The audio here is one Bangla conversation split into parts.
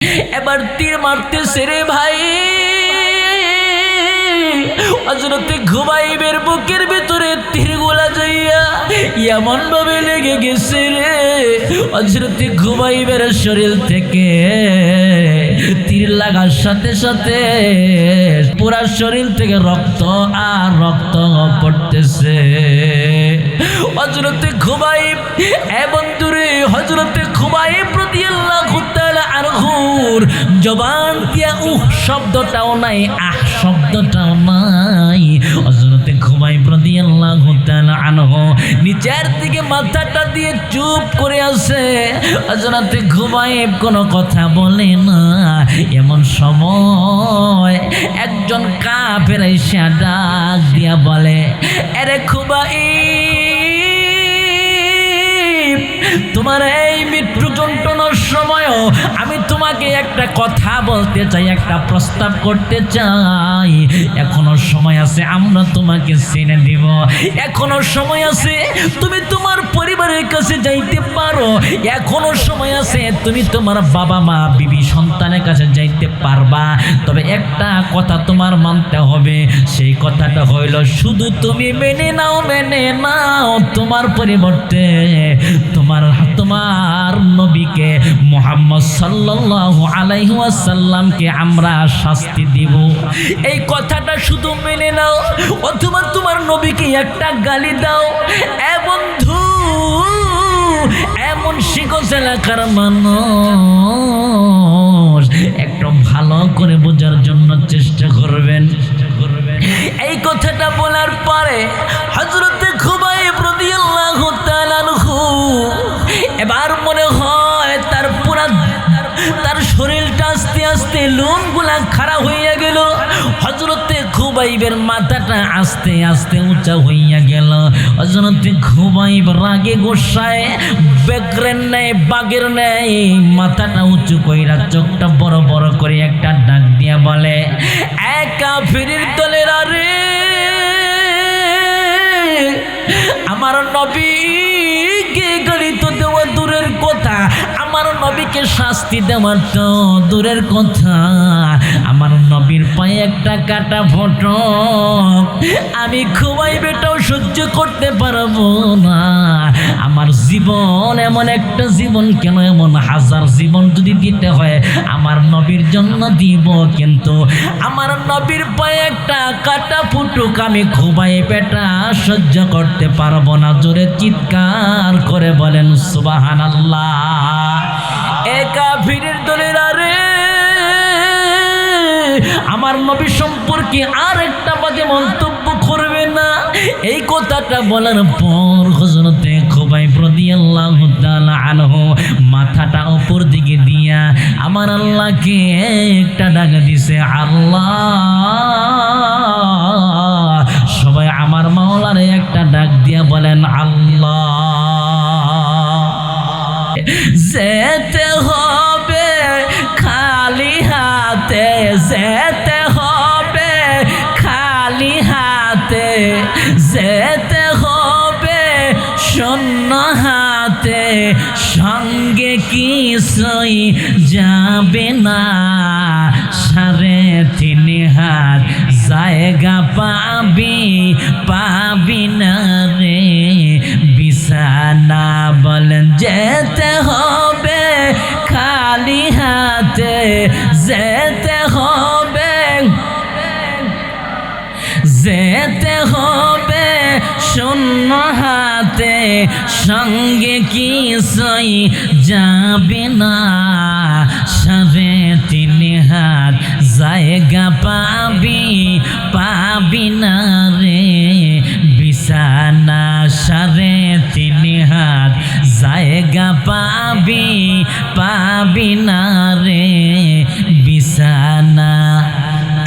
এবার তীর মারতেছে রে ভাই। হযরতে খুবাইবের বুকের ভিতরে তীরগুলা যাইয়া এমন ভাবে লেগে গেছে রে, হযরতে খুবাইবের শরীর থেকে তীর লাগার সাথে সাথে পুরা শরীর থেকে রক্ত আর রক্ত পড়তেছে। হযরতে খুবাইব বন্ধুরে, হযরতে খুবাইব রাদিয়াল্লাহু তাআলা আনহুর জবান দিয়া শব্দটাও নাই, শব্দটাও নাই। হযরতে খুবাইব রাদিয়াল্লাহু তাআলা আনহু নিচের দিকে মাথাটা দিয়ে চুপ করে আছে। হযরতে খুবাইব কোনো কথা বলে না। এমন সময় একজন কাফের এসে ডাক দিয়া বলে, আরে খুবাইব, তোমার এই মৃত্যু যন্ত্রণার সময়ও আমি তোমাকে একটা কথা বলতে চাই, একটা প্রস্তাব করতে চাই। এখনো সময় আছে, আমরা তোমাকে ছেড়ে দিব। এখনো সময় আছে, তুমি তোমার পরিবারের কাছে যাইতে পারো। এখনো সময় আছে, তুমি তোমার বাবা মা বিবি সন্তানের কাছে যাইতে পারবা। তবে একটা কথা তোমার মানতে হবে, সেই কথাটা হইল শুধু তুমি মেনে নাও, মেনে নাও তোমার পরিবর্তে তোমার নবীকে মুহাম্মদ সাল্লাল্লাহু আলাইহি ওয়াসাল্লামকে আমরা শাস্তি দিব। এই কথাটা শুধু মেনে নাও, অথবা তোমার নবীকে একটা গালি দাও। এ বন্ধু, এমন শিখোজ এলাকার মানুষ একটু ভালো করে বোঝার জন্য চেষ্টা করবেন। এই কথাটা বলার পরে হযরতে খুবাইব রাদিয়াল্লাহু তাআলা আনহু এবার মনে হয় তার শরীরটা আস্তে আস্তে লোমগুলা খাড়া হইয়া গেল। হযরতে খুবাইবের মাথাটা আস্তে আস্তে উঁচা হইয়া গেল। হযরতে খুবাইব রাগে গোসায় বাঘের নেই মাথাটা উঁচু কইরা চোখটা বড় বড় করে একটা ডাক দিয়া বলে, কাফিরের দলের আরে আমার নবীকে গালি তো দেওয়া দূরের কথা, আমার নবীকে শাস্তি দেওয়ার তো দূরের কথা, আমার নবীর পায়ে একটা কাটা ফটক আমি খুবাইবেটাও সহ্য করতে পারবো না। আমার জীবন এমন একটা জীবন, কেন এমন হাজার জীবন যদি দিতে হয় আমার নবীর জন্য দিব, কিন্তু আমার নবীর পায়ে একটা কাটা ফুটুক আমি খুবাইবেটা সহ্য করতে পারবো না। জোরে চিৎকার করে বলেন সুবহানাল্লাহ। এ কাফিরের দলের আরে আমার নবী সম্পর্কে আর একটা বাজে মন্তব্য করবে না। এই কথাটা বলার পর হযরতে খুবাইব রাদিয়াল্লাহু তাআলা আনহু মাথাটা উপর দিকে দিয়া আমার আল্লাহকে একটা ডাক দিছে, আল্লাহ। সবাই আমার মাওলারে একটা ডাক দিয়া বলেন, আল্লাহ। যেতে হবে খালি হাতে, যেতে হবে খালি হাতে, যেতে হবে শূন্য হাতে, সঙ্গে কিছুই যাবে না। 3.5 হাত জায়গা পাবি না রে বিছানা। বলেন যেতে হবে খালি হাতে, যেতে হবে, যেতে হবে শূন্য হাতে, সঙ্গে কিছুই যাবে না। 3.5 হাত জায়গা পাবি না রে বিছানা। 3.5 হাত জায়গা পাবি না রে বিছানা।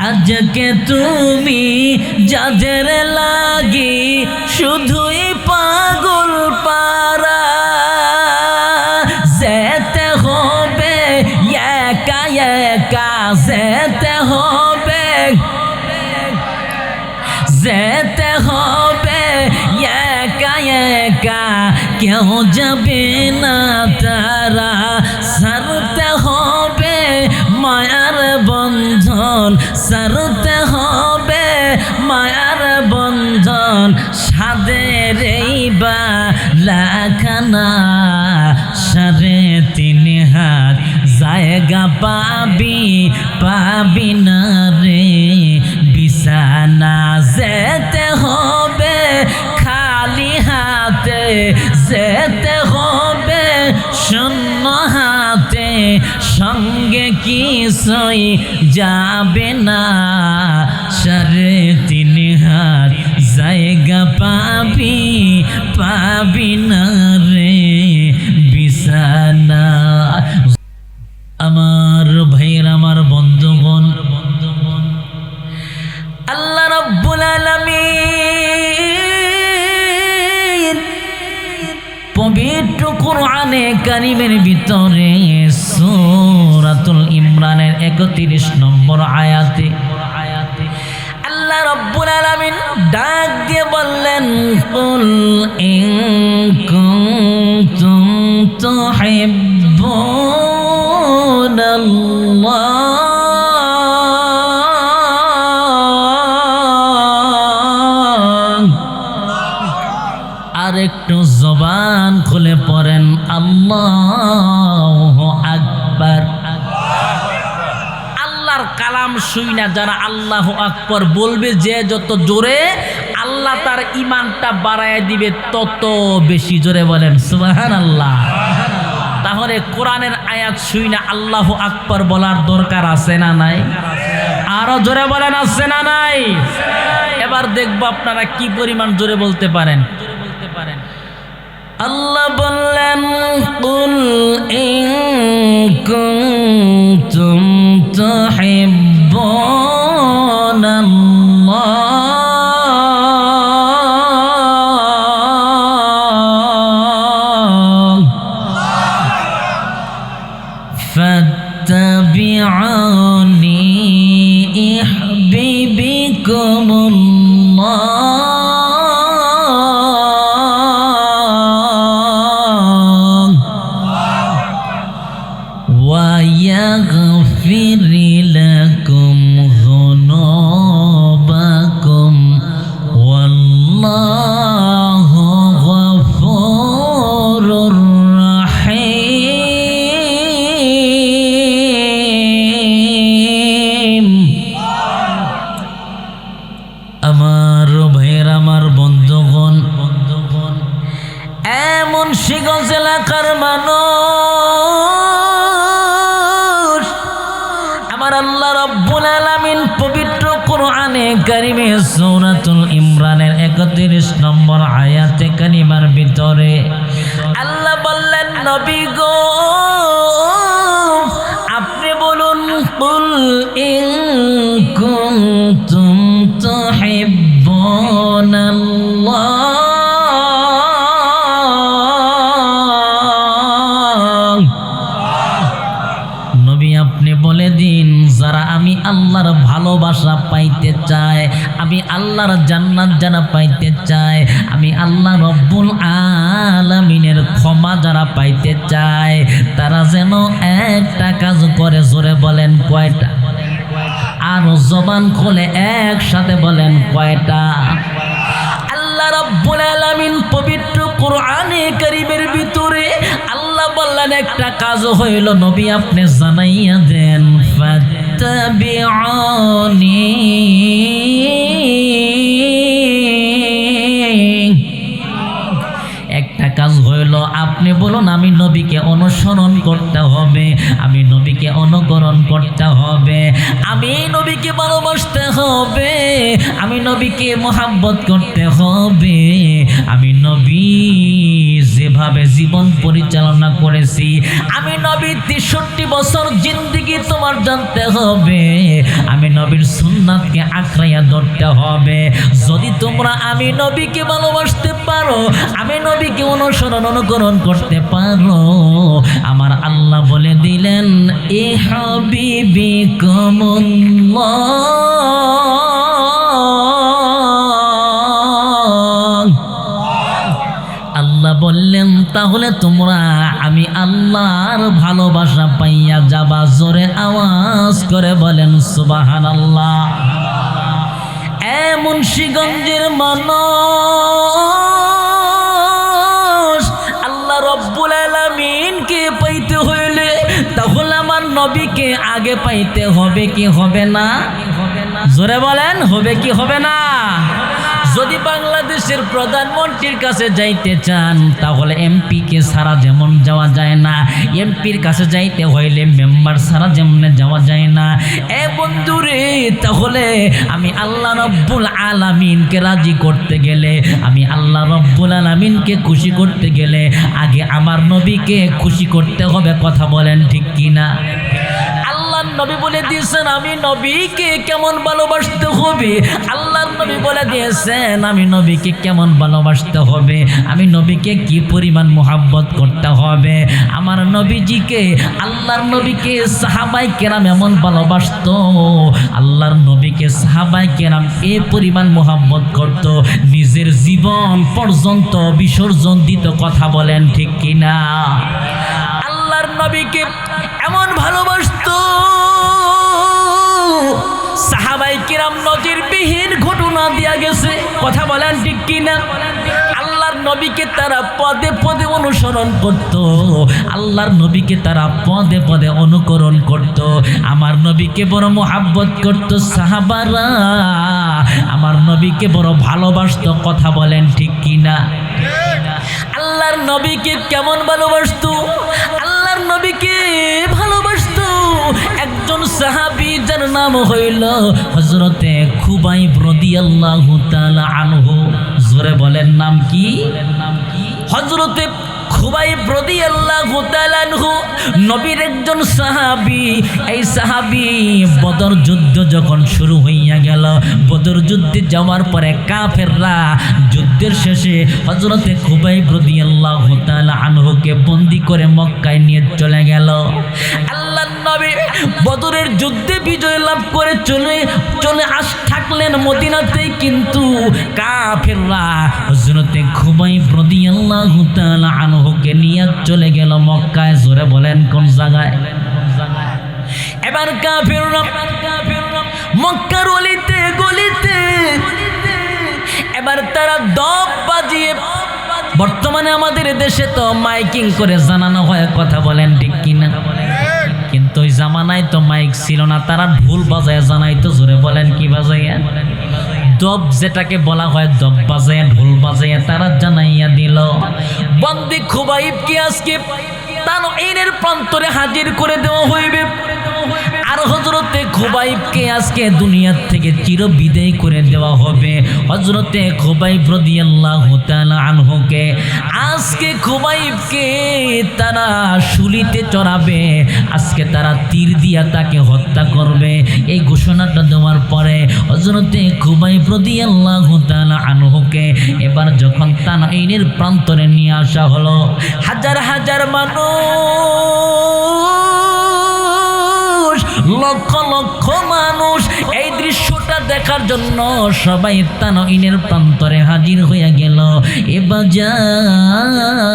আজকে তুমি যাদের লাগি শুধুই পাগল পারা, যেতে হবে একা একা, যেতে হবে, যেতে হবে একা একা, কেউ যাবে না তারা, ছাড়তে হবে সারতে হবে মায়ার বন্ধন সাদের এই বালাখানা 3.5 হাত জায়গা পাবি না রে বিছানা যেতে হবে খালি হাতে যেতে হবে শূন্য হাতে সঙ্গে কিছুই যাবে না 3.5 হাত জায়গা পাবি না রে বিছানা। আমার ভাইয়ের আমার বন্ধুগণ আল্লাহ রাব্বুল আলামিন পবিত্র কোরআনে কারীমের ভিতরে সূরাতুল ইমরানের 31 নম্বর আয়াতে আল্লাহ রাব্বুল আলামিন ডাক দিয়ে বললেন কুল ইন কুনতুম তুহিব্বুনাল্লাহ আরেকটু জবান খুলে পড়েন আল্লাহু আকবার। আল্লাহর কালাম শুইনা যারা আল্লাহু আকবার বলবে যে যত জোরে আল্লাহ তার ঈমানটা বাড়ায় দিবে তত বেশি জোরে বলেন সুবহানাল্লাহ। তাহলে কোরআনের আয়াত শুইনা আল্লাহু আকবার বলার দরকার আছে না নাই? আরো জোরে বলেন আছে না নাই? এবার দেখবো আপনারা কি পরিমাণ জোরে বলতে পারেন। আল্লাহ বললেন কুল ইন কুনতুম তুহিব্বুনাল্লাহ ফাত্তাবিউনি ইউহিব্বুকুমুল্লাহ ويغفر لكم ذنوبكم والله غفور رحيم। আমার ভাইয়ের আমার বন্ধুগণ এমন শিগঞ্জ এলাকার মানুষ আমার আল্লাহ রাব্বুল আলামিন পবিত্র কোরআনে কারীমে সূরাতুল ইমরানের 31 নম্বর আয়াতে কারিমার ভিতরে আল্লাহ বললেন নবী গো আপনি বলুন কুল ইন কুনতুম তুহিব্বুনাল্লাহ আপনি বলে দিন যারা আমি আল্লাহর ভালোবাসা পাইতে চায় আমি আল্লাহর জান্নাত যারা পাইতে চায় আমি আল্লাহ রব্বুল আলামিনের ক্ষমা যারা পাইতে চায় তারা যেন একটা কাজ করে জোরে বলেন কয়টা আর জবান খুলে একসাথে বলেন কয়টা আল্লাহ রাব্বুল আলামিন পবিত্র কোরআনে কারীমের ভিতরে আল্লাহ বললেন একটা কাজ হইল নবী আপনি জানাইয়া দেন ফাত্তাবিউনি একটা কাজ হইল আপনি বলুন আমি নবীকে অনুসরণ করতে হবে আমি নবীকে অনুকরণ করতে হবে আমি নবীকে ভালোবাসতে হবে আমি নবীকে মহব্বত করতে হবে আমি নবী যেভাবে জীবন পরিচালনা করেছি আমি নবী 63 বছর জিন্দেগি তোমার জানতে হবে আমি নবীর সুন্নাতকে আঁকড়াইয়া ধরতে হবে যদি তোমরা আমি নবীকে ভালোবাসতে পারো আমি নবীকে অনুকরণ করতে পারো আমার আল্লাহ বলে দিলেন ইউহিব্বুকুমুল্লাহ আল্লাহ বললেন তাহলে তোমরা আমি আল্লাহ আল্লাহর ভালোবাসা পাইয়া যাবা। জোরে আওয়াজ করে বলেন সুবহানাল্লাহ। মুন্সিগঞ্জের মানুষ, আল্লাহ রব্বুল আলামিনকে পাইতে হইলে তাহলে আমার নবীকে আগে পাইতে হবে কি হবে না? জোরে বলেন, হবে কি হবে না? যদি বাংলাদেশের প্রধানমন্ত্রীর কাছে যাইতে চান তাহলে এমপিকে ছাড়া যেমন যাওয়া যায় না, এমপির কাছে যাইতে হইলে মেম্বার ছাড়া যেমন যাওয়া যায় না। বন্ধুরে, তাহলে আমি আল্লাহ রব্বুল আলামিনকে রাজি করতে গেলে, আমি আল্লাহ রব্বুল আলামিনকে খুশি করতে গেলে আগে আমার নবীকে খুশি করতে হবে। কথা বলেন ঠিক কিনা? আল্লাহর নবী বলে দিয়েছেন আমি নবীকে কেমন ভালোবাসতে হবে। আল্লাহর নবী বলে দিয়েছেন আমি নবীকে কেমন ভালোবাসতে হবে, আমি নবীকে কি পরিমাণ মোহাব্বত করতে হবে। আমার নবীজিকে, আল্লাহর নবীকে সাহাবায়ে কেরাম এমন ভালোবাসতো, আল্লাহর নবীকে সাহাবায়ে কেরাম এই পরিমাণ মোহাব্বত করত, নিজের জীবন পর্যন্ত বিসর্জন দিত। কথা বলেন ঠিক কিনা? আল্লাহর নবীকে এমন ভালোবাসতো, সাহাবায়ে কিরাম নজিরবিহীন ঘটনা দিয়া গেছে। কথা বলেন ঠিক কিনা? আল্লাহর নবীকে তারা পদে পদে অনুসরণ করত, আল্লাহর নবীকে তারা পদে পদে অনুকরণ করত। আমার নবীকে বড় মোহাব্বত করত সাহাবারা, আমার নবীকে বড় ভালোবাসতো। কথা বলেন ঠিক কিনা? আল্লাহর নবীকে কেমন ভালোবাসতো? আল্লাহর নবীকে ভালোবাসতো একজন সাহাবী, যার নাম হইল হযরতে খুবাইব রাদিয়াল্লাহু তাআলা আনহু। জোরে বলেন নাম কি? হযরতে খুবাইব রাদিয়াল্লাহু তাআলা আনহু নবীর একজন সাহাবী। এই সাহাবী বদর যুদ্ধ যখন শুরু হইয়া গেল, বদর যুদ্ধে যাওয়ার পরে কাফেররা যুদ্ধের শেষে হযরতে খুবাইব রাদিয়াল্লাহু তাআলা আনহুকে বন্দী করে মক্কায় নিয়ে চলে গেল। আল্লাহর নবী বদরের যুদ্ধে বিজয় লাভ করে চলে থাকলেন মদিনাতেই, কিন্তু কাফেররা হযরতে খুবাইব রাদিয়াল্লাহু তাআলা আনহুকে নিয়ে চলে গেল মক্কায়। জোরে বলেন কোন জায়গায়? এবার কাফেররা মক্কার অলিতে গলিতে এবার তারা দপ বাজিয়ে, বর্তমানে আমাদের দেশে তো মাইকিং করে জানানো হয়। কথা বলেন ঠিক কিনা? কিন্তু ওই জামানায় তো মাইক ছিল না, তারা ঢোল বাজায় জানাইতো। জোরে বলেন কি বাজাইয়া? দব, যেটাকে বলা হয় দব বাজাইয়া, ঢোল বাজাইয়া তারা জানাইয়া দিল বন্দী খুবাইবকে আজকে তানঈনের প্রান্তরে হাজির করে দেওয়া হইবে। আর হযরতে খুবাইবকে আজকে দুনিয়া থেকে চিরবিদায় করে দেওয়া হবে। হযরতে খুবাইব রাদিয়াল্লাহু তাআলা আনহুকে আজকে খুবাইবকে তারা শুলিতে চড়াবে, আজকে তারা তীর দিয়া তাকে হত্যা করবে। এই ঘোষণাটা দেওয়ার পরে হযরতে খুবাইব রাদিয়াল্লাহু তাআলা আনহুকে এবার যখন তানঈনের প্রান্তরে নিয়ে আসা হলো, হাজার হাজার মানুষ, লক্ষ লক্ষ মানুষ এই দৃশ্যটা দেখার জন্য সবাই তানঈনের প্রান্তরে হাজির হয়ে গেল। এবার যান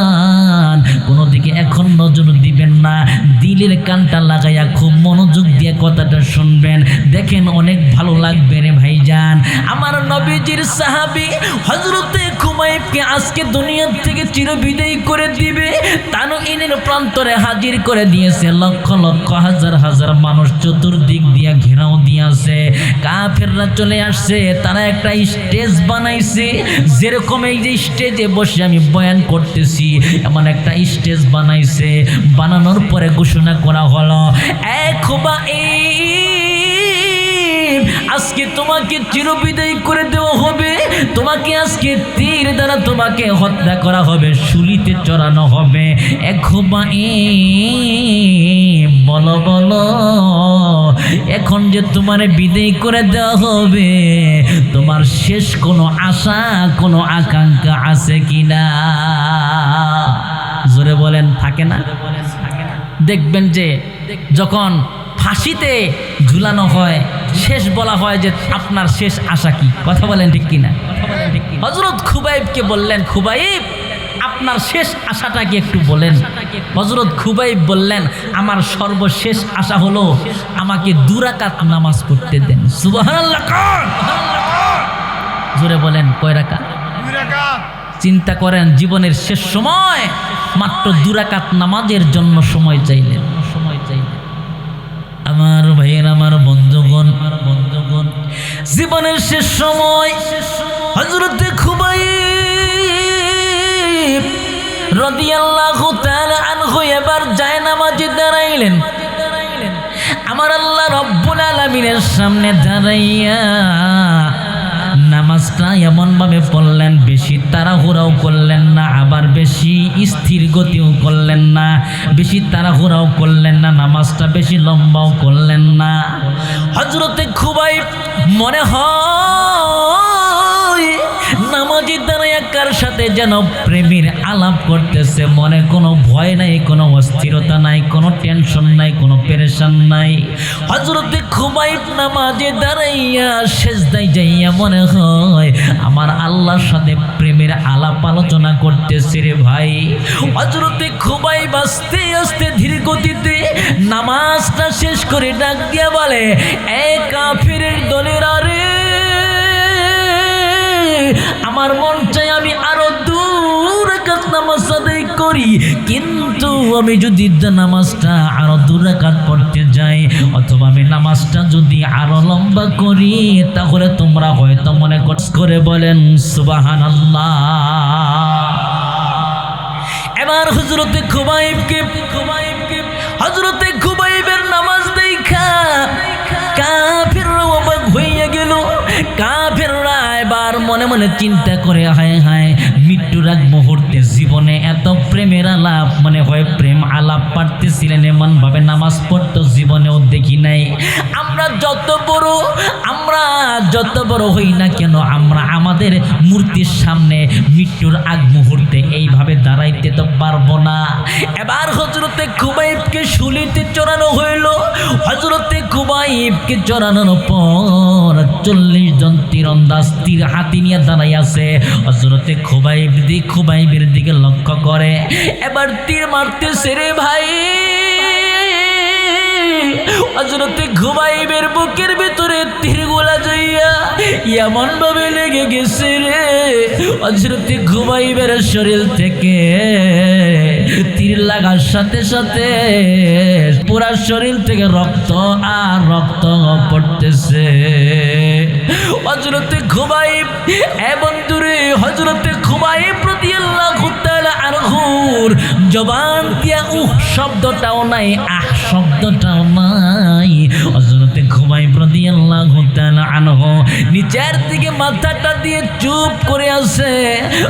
কোনো দিকে এখন নজর দিবেন না, দিলের কানটা লাগাইয়া খুব মনোযোগ দিয়ে কথাটা শুনবেন। দেখেন অনেক ভালো লাগবে রে ভাইজান। আমার নবীজির সাহাবী হযরতে খুবাইবকে আজকে দুনিয়া থেকে চিরবিদায় করে দিবে, তানঈনের প্রান্তরে হাজির করে দিয়েছে। লক্ষ লক্ষ হাজার হাজার মানুষ চতুর্দিক দিয়া ঘেরাও দিয়েছে। কাফেররা চলে আসছে, তারা একটা স্টেজ বানাইছে। যেরকম এই যে স্টেজে বসে আমি বয়ান করতেছি, এমন একটা স্টেজ বানাইছে। বানানোর পরে ঘোষণা করা হলো, আজকে তোমাকে চিরবিদায় করে দেওয়া হবে, তোমাকে আজকে তীর দ্বারা তোমাকে হত্যা করা হবে, শুলিতে চড়ানো হবে। বলো বলো, এখন যে তোমার বিদায় করে দেওয়া হবে, তোমার শেষ কোনো আশা কোনো আকাঙ্ক্ষা আছে কিনা? জোরে বলেন, থাকে না? দেখবেন যে যখন ফাঁসিতে ঝুলানো হয়, শেষ বলা হয় যে আপনার শেষ আশা কি? কথা বলেন ঠিক কিনা? হযরত খুবাইবকে বললেন, খুবাইব আপনার শেষ আশাটা কি একটু বলেন। হযরত খুবাইব বললেন, আমার সর্বশেষ আশা হলো আমাকে 2 রাকাত নামাজ পড়তে দেন। সুবহানাল্লাহ কোন জোরে বলেন, কয় রাকাত? 2 রাকাত। চিন্তা করেন, জীবনের শেষ সময় মাত্র 2 রাকাত নামাজের জন্য সময় চাইলেন। আমার ভাইয়ের, আমার বন্ধুগণ, জীবনের শেষ সময় হযরত খুবাইব রাদিয়াল্লাহু তাআলা আনহু এবার জায়নামাজে দাঁড়াইলেন। আমার আল্লাহ রব্বুল আলামিনের সামনে দাঁড়াইয়া নামাজটা এমনভাবে পড়লেন, বেশি তাড়াহুড়াও করলেন না, আবার বেশি স্থির গতিও করলেন না, বেশি তাড়াহুড়াও করলেন না, নামাজটা বেশি লম্বাও করলেন না। হযরতে খুবাইব মনে হয় নামাজি দাঁড়াইয়া কার সাথে যেন প্রেমের আলাপ করতেছে। মনে কোনো ভয় নাই, কোনো অস্থিরতা নাই, কোনো টেনশন নাই, কোনো পেরেশান নাই। হযরতে খুবাইব নামাজে দাঁড়াইয়া সেজদায় যাইয়া মনে হয় আমার আল্লাহর সাথে প্রেমের আলাপ আলোচনা করতেছে রে ভাই। হযরতে খুবাইব আস্তে আস্তে ধীর গতিতে নামাজটা শেষ করে ডাক দিয়া বলে, এ কাফিরের দলেরা রে, আমার মন চাই আমি আরো 2 রাকাত নামাজ আদায় করি, কিন্তু আমি যদি নামাজটা আরো 2 রাকাত পড়তে যাই অথবা আমি নামাজটা যদি আরো লম্বা করি তাহলে তোমরা হয়তো মনে করে বলেন সুবহানাল্লাহ। এবার হযরতে খুবাইবের নামাজ দেখা কাফিররা অবাক হইয়া গেল। কাফিররা এবার মনে মনে চিন্তা করে, হায় হায়, মৃত্যুর আগ মুহূর্তে জীবনে এত প্রেমের আলাপ, মনে হয় প্রেম আলাপ পারতেছিলেন এমন ভাবে নামাজ পড়তো জীবনেও দেখি নাই। আমরা যত বড় হই না কেন, আমরা আমাদের মূর্তির সামনে মৃত্যুর আগ মুহূর্তে এইভাবে দাঁড়াইতে তো পারবো না। এবার হযরতে খুবাইবকে শুলিতে চড়ানো হইল। হযরতে খুবাইবকে চড়ানোর পর 40 জন তীরন্দাজ তীর হাতি নিয়ে দাঁড়াই আছে। হযরতে খুবাইবের দিকে লক্ষ্য করে এবার তীর মারতেছে রে ভাই। হযরতে খুবাইবের বুকের ভিতরে তীরগুলা যাইয়া এমন ভাবে লেগে গেছে রে, হযরতে খুবাইবের শরীর থেকে তীর লাগার সাথে সাথে পুরা শরীর থেকে রক্ত আর রক্ত পড়তেছে। হযরতে খুবাইব বন্ধুরে, হযরতে খুবাইব রাদিয়াল্লাহু তাআলা আনহুর জবান দিয়া শব্দটাও নাই, শব্দটাও নাই। হযরতে খুবাইব রাদিয়াল্লাহু তাআলা আনহু নিচের দিকে মাথাটা দিয়ে চুপ করে আছে।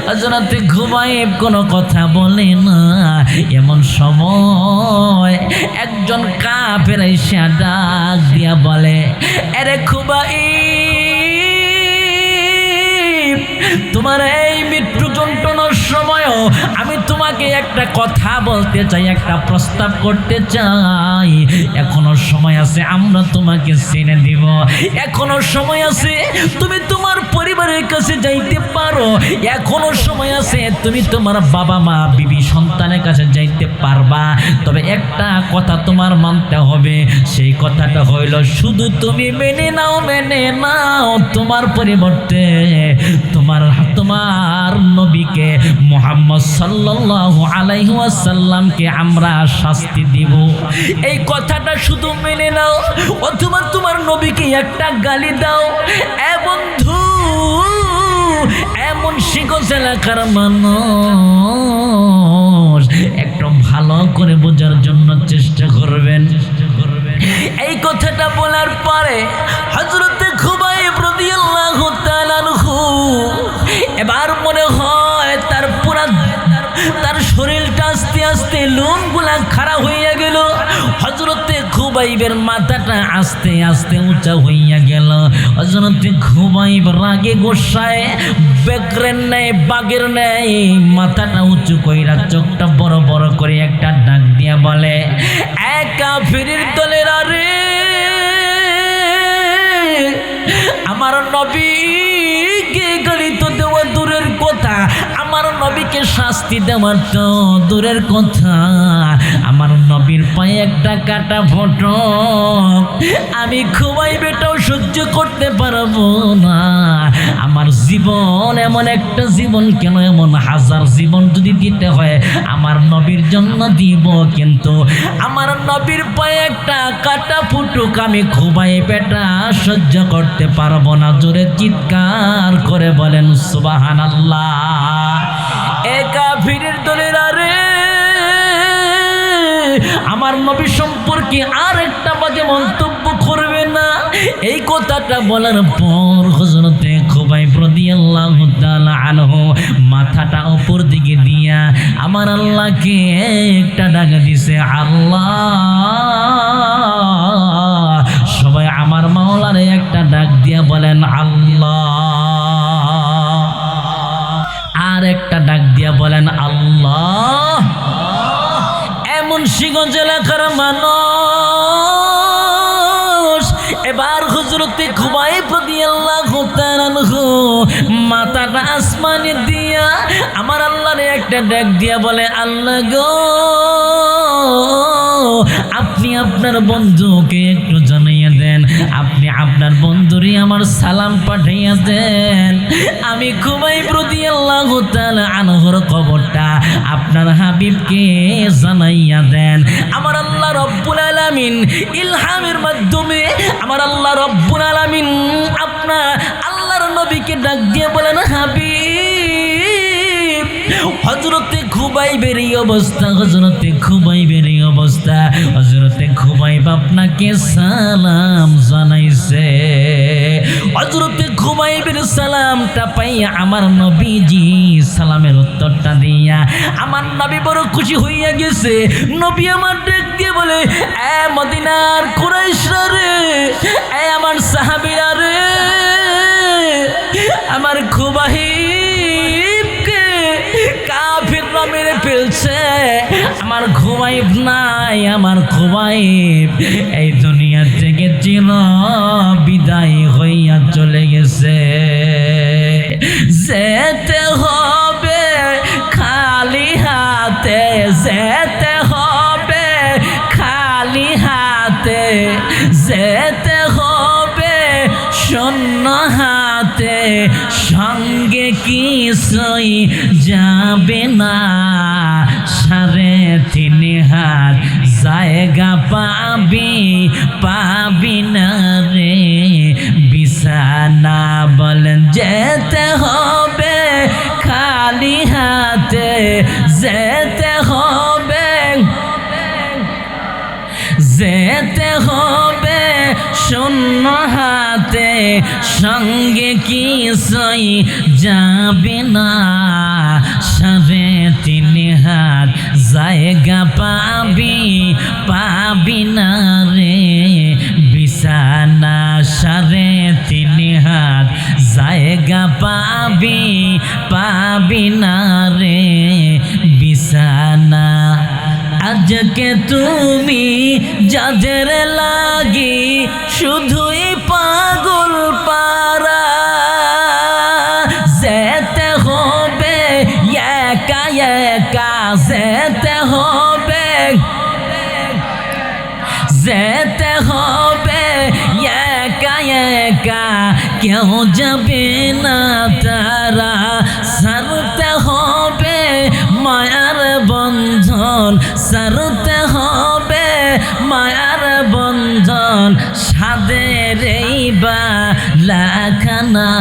হযরতে খুবাইব কোনো কথা বলে না। এমন সময় একজন কাফের এসে ডাক দিয়া বলে, আরে খুবাইব, তোমার এই মৃত্যু যন্ত্রণার সময়ও আমি তোমাকে একটা কথা বলতে চাই, একটা প্রস্তাব করতে চাই। এখনো সময় আছে, আমরা তোমাকে ছেড়ে দিব। এখনো সময় আছে, তুমি তোমার পরিবারের কাছে যাইতে পারো। এখনো সময় আছে, তুমি তোমার বাবা মা বিবি সন্তানের কাছে যাইতে পারবা। তবে একটা কথা তোমার মানতে হবে, সেই কথাটা হইল শুধু তুমি মেনে নাও, তোমার পরিবর্তে তোমার নবীকে মুহাম্মদ সাল্লাল্লাহু আলাইহি ওয়াসাল্লামকে আমরা শাস্তি দিব। এই কথাটা শুধু মেনে নাও, অথবা তোমার নবীকে একটা গালি দাও। এ বন্ধু, এমন শিখোজ এলাকার মানুষ একটু ভালো করে বোঝার জন্য চেষ্টা করবেন। এই কথাটা বলার পরে হযরতে খুবাইব রাদিয়াল্লাহু তাআলা আনহু এবার মনে হয় তার শরীরটা আস্তে আস্তে লোমগুলা খাড়া হইয়া গেল। হযরতে খুবাইবের মাথাটা আস্তে আস্তে উঁচা হইয়া গেল। হযরতে খুবাইব রাগে গোসায় বাঘের নেই মাথাটা উঁচু কইরা চোখটা বড় বড় করে একটা ডাক দিয়া বলে, এ কাফিরের দলেরা রে, আমার নবীকে গালি তো দেওয়া দূরের কথা, আমার নবীকে শাস্তি শাস্তি দেওয়ার তো দূরের কথা, আমার নবীর পায়ে একটা কাটা ফটক আমি খুবাই বেটাও সহ্য করতে পারবো না। আমার জীবন এমন একটা জীবন কেন, এমন হাজার জীবন যদি দিতে হয় আমার নবীর জন্য দিব, কিন্তু আমার নবীর পায়ে একটা কাটা ফুটুক আমি খুবাই বেটা সহ্য করতে পারবো না। জোরে চিৎকার করে বলেন সুবহানাল্লাহ। এ কাফিরের দলেরা রে, আমার নবী সম্পর্কে আর একটা বাজে মন্তব্য করবে না। এই কথাটা বলার পর হযরতে খুবাইব রাদিয়াল্লাহু তাআলা আনহু মাথাটা উপর দিকে দিয়া আমার আল্লাহকে একটা ডাক দিছে, আল্লাহ। সবাই আমার মাওলারে একটা ডাক দিয়া বলেন আল্লাহ। আর একটা ডাক দিয়া বলেন আল্লাহ। মুন্সিগঞ্জ এলাকার মানুষ এবার হযরতে খুবাইব রাদিয়াল্লাহু তাআলা আনহু মাথাটা আসমানে দিয়া আমার আল্লাহরে একটা ডাক দিয়া বলে, আল্লাহ গো, আপনি আপনার বন্ধুকে একটু জানাইয়া দেন, আপনি আপনার বন্ধুরে আমার সালাম পাঠাইয়া দেন। আমি খুবাইব রাদিয়াল্লাহু তাআলা আনহুর খবরটা আপনার হাবিবকে জানাইয়া দেন। আমার আল্লাহ রব্বুল আলামিন ইলহামের মাধ্যমে আমার আল্লাহ রব্বুল আলামিন আপনার আল্লাহর নবীকে ডাক দিয়ে বলেন, হাবিব, হযরতে খুবাইবের এই অবস্থা, হযরতে খুবাইবের এই অবস্থা, হযরতে খুবাইব আপনাকে সালাম জানাইছে। হযরতে খুবাইবের সালামটা পাইয়া আমার নবীজি সালামের উত্তরটা দিয়া আমার নবী বড় খুশি হইয়া গেছে। নবী আমার ডাক দিয়ে বলে, এ মদিনার কুরাইশরা রে, এ আমার সাহাবীরা রে, আমার খুবাইবকে কাফিররা মেরে ফেলছে। আমার খুবাইব নাই, আমার খুবাইব এই দুনিয়া থেকে চির বিদায় হইয়া চলে গেছে। যেতে হবে খালি হাতে, যেতে হবে খালি হাতে, যেতে হবে শূন্য হাতে, সঙ্গে কিছুই যাবে না। 3.5 হাত জায়গা পাবি, পাবি না রে বিছানা। বলেন যেতে হবে খালি হাতে, যেতে হবে, যেতে হবে শূন্য হাতে, সঙ্গে কিছুই যাবে না। 3.5 হাত জায়গা পাবি, পাবি না রে বিছানা। 3.5 হাত জায়গা পাবি, পাবি না রে বিছানা। আজকে তুমি যাদের লাগি শুধুই পাগল পারা, যেতে হবে একা একা, যেতে হবে, যেতে হবে একা একা, কেউ যাবে না তারা। ছাড়তে হবে মায়ার বন্ধন, ছাড়তে হবে মায়ার বন্ধন, সাদের এই বালাখানা।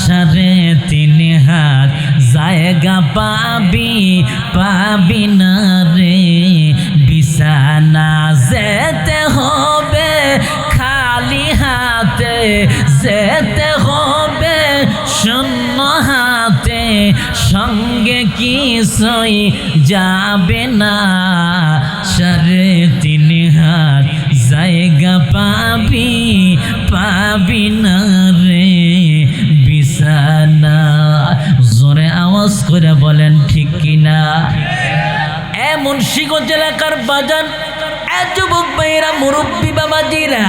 3.5 হাত জায়গা পাবি, পাবি না রে বিছানা। যেতে হবে খালি হাতে, যেতে হবে শূন্য হাতে, সঙ্গে কিছুই যাবে না। 3.5 হাত জায়গা পাবি, পাবি না রে বিছানা। জোরে আওয়াজ করে বলেন ঠিক কিনা। এ মুন্সিগঞ্জ এলাকার বাজার, এ যুবক ভাইয়েরা, মুরব্বী বাবাজিরা,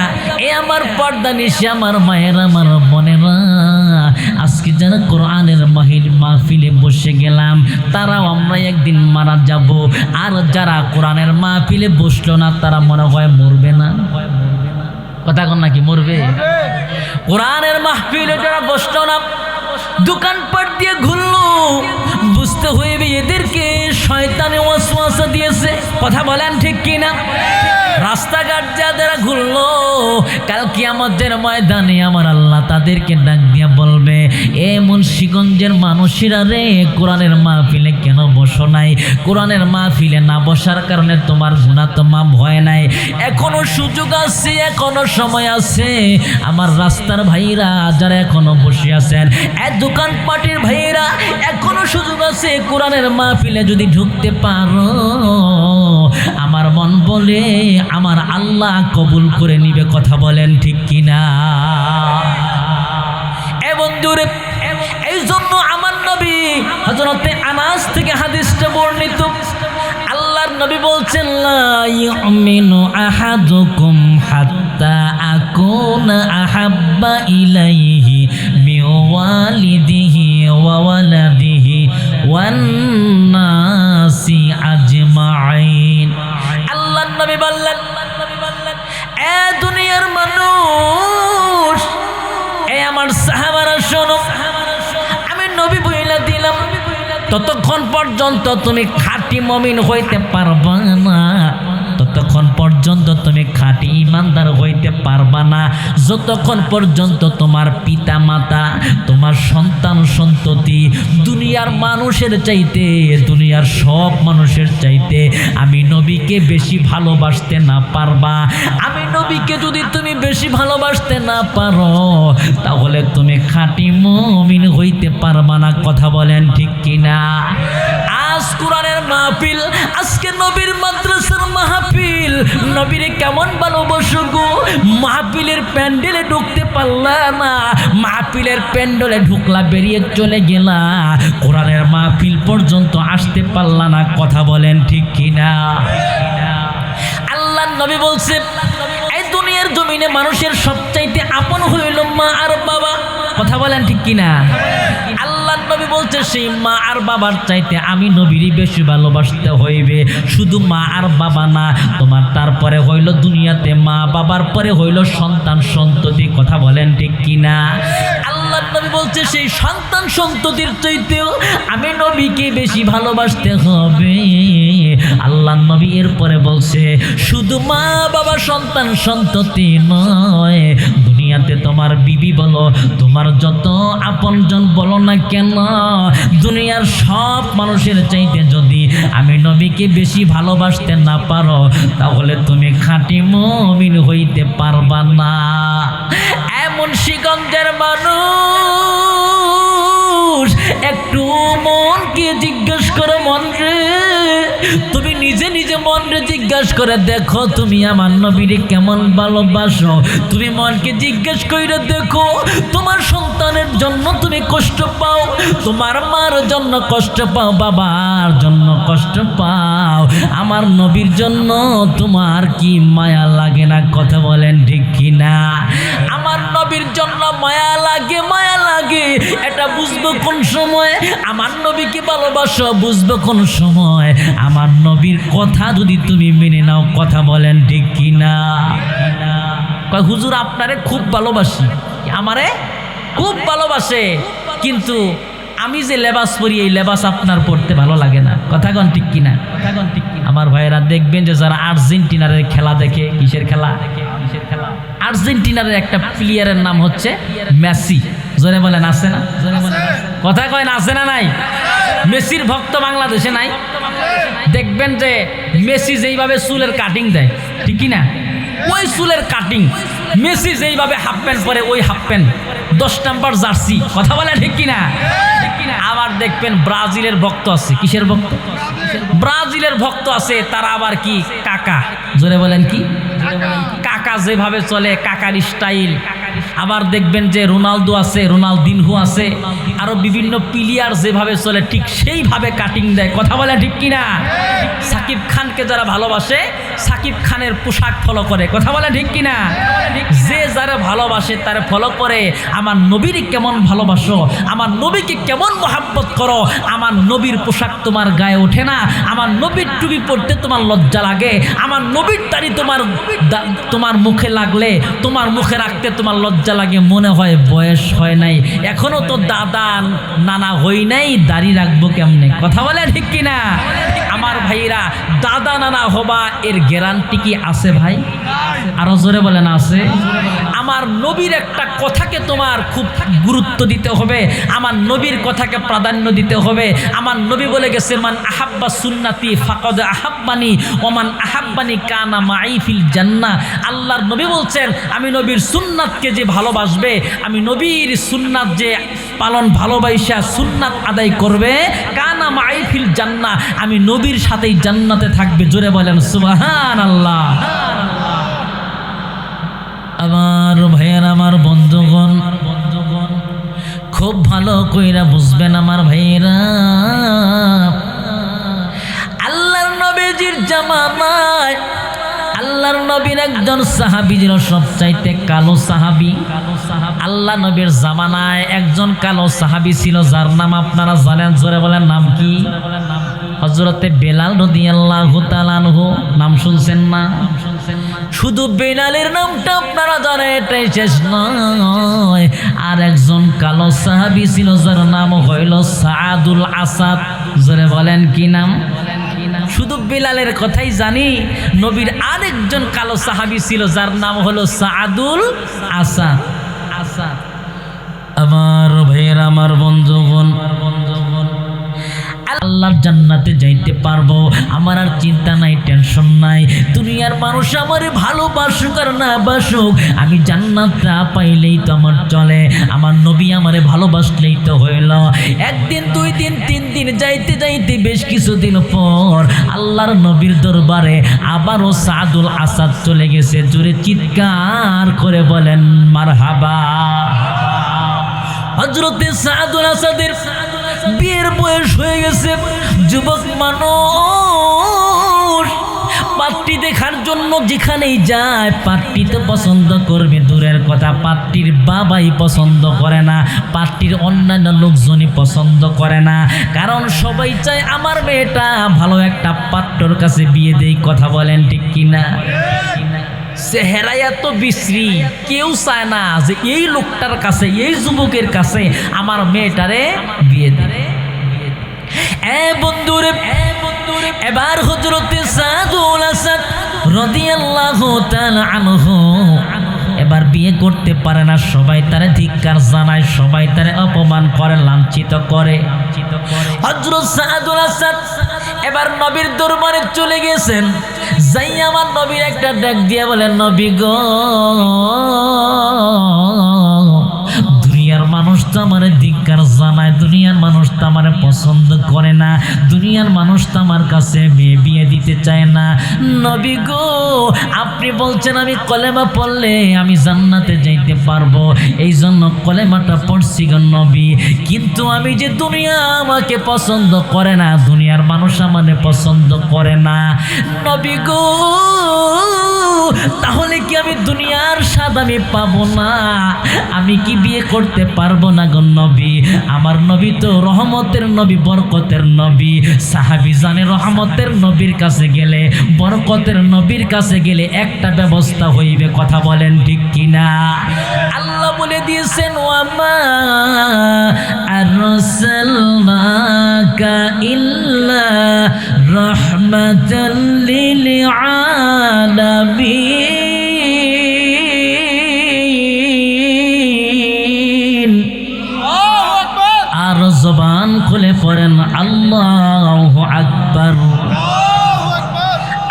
এ আমার পর্দা নিশে আমার মায়েরা, আমার বোনেরা, আজকে যারা কোরআনের মাহির মাহফিলে বসে গেলাম, তারাও আমরা একদিন মারা যাব। আর যারা কোরআনের মাহফিলে বসলো না তারা মনে হয় মরবে না। কথা কন নাকি মরবে? কোরআনের মাহফিলে যারা বসলো না, দোকানপাট দিয়ে ঘুরলো, বুঝতে হইবে এদেরকে শয়তানে ওয়াসওয়াসা দিয়েছে। কথা বলেন ঠিক কিনা? রাস্তাঘাট যারা ঘুরলো, কাল কিয়ামতের ময়দানে আমার আল্লাহ তাদেরকে ডাক দিয়া বলবে, এ মুন্সিগঞ্জের মানুষেরা রে, কোরআনের মাহফিলে কেন বসো নাই? কোরআনের মাহফিলে না বসার কারণে তোমার গুনাহ তো মাফ হয় নাই। এখনো সুযোগ আছে, এখনো সময় আছে। আমার রাস্তার ভাইরা যারা এখনো বসে আছেন, দোকানপাটের ভাইরা, এখনো সুযোগ আছে। কোরআনের মাহফিলে যদি ঢুকতে পারো, আমার মন বলে আমার আল্লাহ কবুল করে নিবে। কথা বলেন ঠিক কিনা? এ বন্ধুরে, এই জন্য আমার নবী হযরতে আনাস থেকে হাদিসটা বর্ণিত, আল্লাহর নবী বলছেন, লা ইউমিনু আহাদুকুম হাত্তা আকুনা আহাব্বা ইলাইহি মিওয়ালিদিহি ওয়া ওয়ালাদিহি ওয়ান নাসি আজমাইন। আল্লাহর নবী বললেন, এ দুনিয়ার মানুষ, এ আমার সাহাবারা শোনো, আমি নবী বইলা দিলাম, ততক্ষণ পর্যন্ত তুমি খাঁটি মুমিন হইতে পারবা না, ততক্ষণ পর্যন্ত তুমি খাঁটি ইমানদার হইতে পারবা না, যতক্ষণ পর্যন্ত তোমার পিতা মাতা, তোমার সন্তান সন্ততি দুনিয়ার মানুষের চাইতে, দুনিয়ার সব মানুষের চাইতে আমি নবীকে বেশি ভালোবাসতে না পারবা। আমি নবীকে যদি তুমি বেশি ভালোবাসতে না পারো, তাহলে তুমি খাঁটি মুমিন হইতে পারবা না। কথা বলেন ঠিক কিনা? আজ কোরআনের মাহফিল, আজকে নবীর মাদ্রাসার মাহফিল, নবীরে কেমন ভালোবাসো গো। মাহফিলের প্যান্ডেলে ঢুকতে পারলা না, মাহফিলের প্যান্ডেলে ঢুকলা, বেরিয়ে চলে গেলা, কোরআনের মাহফিল পর্যন্ত আসতে পারলা না। কথা বলেন ঠিক কিনা? আল্লাহর নবী বলছে, এই দুনিয়ার জমিনে মানুষের সবচাইতে আপন হইল মা আর বাবা। কথা বলেন ঠিক কিনা? আল্লাহর নবী বলছে, সেই মা আর বাবার চাইতে আমি নবীরই বেশি ভালোবাসতে হইবে। শুধু মা আর বাবা না, তোমার তারপরে হইল দুনিয়াতে মা, বাবার পরে হইল সন্তান সন্ততি। কথা বলেন ঠিক কিনা? আল্লাহর নবী বলছে, সেই সন্তান সন্ততির চাইতেও আমি নবীকে বেশি ভালোবাসতে হবে। আল্লাহর নবী এরপরে বলছে, শুধু মা বাবা সন্তান সন্ততি নয়, দুনিয়াতে তোমার বিবি বলো, তোমার যত আপনজন বলো না কেন, দুনিয়ার সব মানুষের চাইতে যদি আমি নবীকে বেশি ভালোবাসতে না পারো, তাহলে তুমি খাঁটি মুমিন হইতে পারবা না। এমন মুন্সিগঞ্জের মানুষ, একটু মনকে জিজ্ঞেস করো, মন রে, তুমি নিজে নিজে মন রে জিজ্ঞেস করে দেখো, তুমি আমার নবীরে কেমন ভালোবাসো। তুমি মনকে জিজ্ঞেস করে দেখো, তোমার সন্তানের জন্য তুমি কষ্ট পাও, তোমার মার জন্য কষ্ট পাও, বাবার জন্য কষ্ট পাও, আমার নবীর জন্য তোমার কি মায়া লাগে না? কথা বলেন ঠিক কিনা? আমার নবীর জন্য মায়া লাগে, মায়া লাগে, এটা বুঝবো কোন সময়? আমার নবীকে ভালোবাসো বুঝবো কোন সময়? আমার নবীর কথা যদি তুমি মেনে নাও। কথা বলেন ঠিক কিনা? কয় হুজুর আপনারে খুব ভালোবাসি, আমারে খুব ভালোবাসে, কিন্তু আমি যে লেবাস পরি এই লেবাস আপনার পড়তে ভালো লাগে না। কথা কন ঠিক কিনা? আমার ভাইয়েরা দেখবেন যে যারা আর্জেন্টিনার খেলা দেখে, কিসের খেলা? আর্জেন্টিনার একটা প্লেয়ারের নাম হচ্ছে মেসি। জোরে বলেন আছে না? কথা কয় না, আছে না নাই? মেসির ভক্ত বাংলাদেশে নাই? দেখবেন যে মেসি যেইভাবে চুলের কাটিং দেয়, ঠিক কিনা? ওই চুলের কাটিং মেসি যেইভাবে হাফ প্যান্ট পরে, ওই হাফ প্যান্ট 10 নাম্বার জার্সি। কথা বলে ঠিক কিনা? আবার দেখবেন ব্রাজিলের ভক্ত আছে। কিসের ভক্ত? ব্রাজিলের ভক্ত আছে, তারা আবার কি কাকা। জোরে বলেন কি? কাকা যেভাবে চলে, কাকার স্টাইল। আবার দেখবেন যে রোনালদো আছে, রোনালদিনহো আছে, আরো বিভিন্ন প্লেয়ার যেভাবে চলে ঠিক সেইভাবে কাটিং দেয়। কথা বলে ঠিক কিনা? সাকিব খানকে যারা ভালোবাসে, সাকিব খানের পোশাক ফলো করে। কথা বলে ঠিক কিনা? যে যার যারা ভালোবাসে তারা ফলো করে। আমার নবীর কেমন ভালোবাসো, আমার নবীকে কেমন মহাব্বত করো। আমার নবীর পোশাক তোমার গায়ে ওঠে না, আমার নবীর টুপি পরতে তোমার লজ্জা লাগে, আমার নবীর দাড়ি তোমার মুখে লাগলে, তোমার মুখে রাখতে তোমার লজ্জা লাগে, মনে হয় বয়স হয় নাই, এখনো তো দাদা নানা হই নাই, দাড়ি রাখবো কেমনে? কথা বলে ঠিক কিনা? আমার ভাইরা, দাদা নানা হবা এর গ্যারান্টি কি আছে ভাই? আরো জোরে বলেন আছে? আমার নবীর একটা কথাকে তোমার খুব গুরুত্ব দিতে হবে, আমার নবীর কথাকে প্রাধান্য দিতে হবে। আমার নবী বলে গেছে, মান আহাব্বা সুন্নাতি ফাকাদ আহাব্বানি ওয়া মান আহাব্বানি কানা মাই ফিল জান্নাহ। আল্লাহর নবী বলছেন, আমি নবীর সুন্নাতকে যে ভালোবাসবে, আমি নবীর সুন্নাত যে পালন ভালোবাসা সুন্নাত আদায় করবে, কানা মাই ফিল জান্নাহ, আমি নবীর সাথেই জান্নাতে থাকবে। জোরে বলেন সুবহানাল্লাহ। আমার ভাইয়ের, আমার বন্ধুগণ, খুব ভালো কইরা বুঝবেন আমার ভাইয়েরা, আল্লাহর নবীজির জামানায় আল্লাহর নবীর একজন সাহাবী ছিল সবচাইতে কালো সাহাবী। আল্লাহ নবীর জামানায় একজন কালো সাহাবী ছিল, যার নাম আপনারা জানেন, জোরে বলেন নাম কি? হযরতে বেলাল রাদিয়াল্লাহু তাআলা আনহু। নাম শুনছেন না? শুধু বেলালের নামটা আপনারা জানেন এটাই শেষ নয়, আর একজন কালো সাহাবী ছিল যার নাম হইল সাআদুল আসাদ। জোরে বলেন কি নাম? শুধু বেলালের কথাই জানি, নবীর আরেকজন কালো সাহাবী ছিল যার নাম হলো সাআদুল আসাদ। আমার ভাইয়েরা, আমার বন্ধুগণ, আল্লাহর জান্নাতে যাইতে পারবো, আমার আর চিন্তা নাই, টেনশন নাই। দুনিয়ার মানুষ আমারে ভালোবাসুক আর না বাসুক, আমি জান্নাতটা পাইলেই তো আমার চলে। আমার নবী আমারে ভালোবাসলেই তো হইল। একদিন, দুই দিন, তিন দিন যাইতে যাইতে বেশ কিছুদিন পর আল্লাহর নবীর দরবারে আবারও সাআদুল আসাদ চলে গেছে। জোরে চিৎকার করে বলেন মারহাবা। হযরতে সাআদুল আসাদের বিয়ের বয়স হয়ে গেছে, যুবক মানুষ, পাত্রী দেখার জন্য যেখানেই যায় পাত্রী তো পছন্দ করবে, দূরের কথা পাত্রীর বাবাই পছন্দ করে না, পাত্রীর অন্যান্য লোকজনই পছন্দ করে না, কারণ সবাই চায় আমার মেয়েটা ভালো একটা পাত্রর কাছে বিয়ে দেই। কথা বলেন ঠিক কিনা? চেহারা এত বিশ্রী, কেউ চায় না যে এই লোকটার কাছে, এই যুবকের কাছে আমার মেয়েটারে বিয়ে দেয়। বন্ধুরে, এবার হযরতে সাআদুল আসাদ রাদিয়াল্লাহু তাআলা আনহু এবার বিয়ে করতে পারে না। সবাই তারে ধিক্কার জানায়, সবাই তারে অপমান করে, লাঞ্ছিত করে। হযরত সাআদুল আসাদ এবার নবীর দরবারে চলে গেছেন, যাই আমার নবীর একটা ডাক দিয়ে বলেন, নবী গো, দুনিয়ার মানুষ তো আমার ধিক্কার জানায়, দুনিয়ার মানুষ তো আমার পছন্দ করে না, দুনিয়ার মানুষ তো আমার কাছে বিয়ে দিতে চায় না। নবী গো, আপনি বলছেন আমি কলেমা পড়লে আমি জান্নাতে যাইতে পারবো, এই জন্য কলেমাটা পড়ছি গো নবী, কিন্তু আমি যে দুনিয়া আমাকে পছন্দ করে না, দুনিয়ার মানুষ আমাকে পছন্দ করে না। নবী গো, তাহলে কি আমি দুনিয়ার স্বাদ আমি পাবো না? আমি কি বিয়ে করতে পারবো না গো নবী? আমার নবী তো রহমতের নবী, বরকতের নবী। সাহাবী জানে রহমতের নবীর কাছে গেলে, বরকতের নবীর কাছে গেলে একটা ব্যবস্থা হইবে। কথা বলেন ঠিক কিনা? আল্লাহ বলে দিয়েছেন, ওয়ামা আরসালনাকা ইল্লা রাহমাতাল লিল আলামিন। আর জবান খুলে পড়েন আল্লাহু আকবার।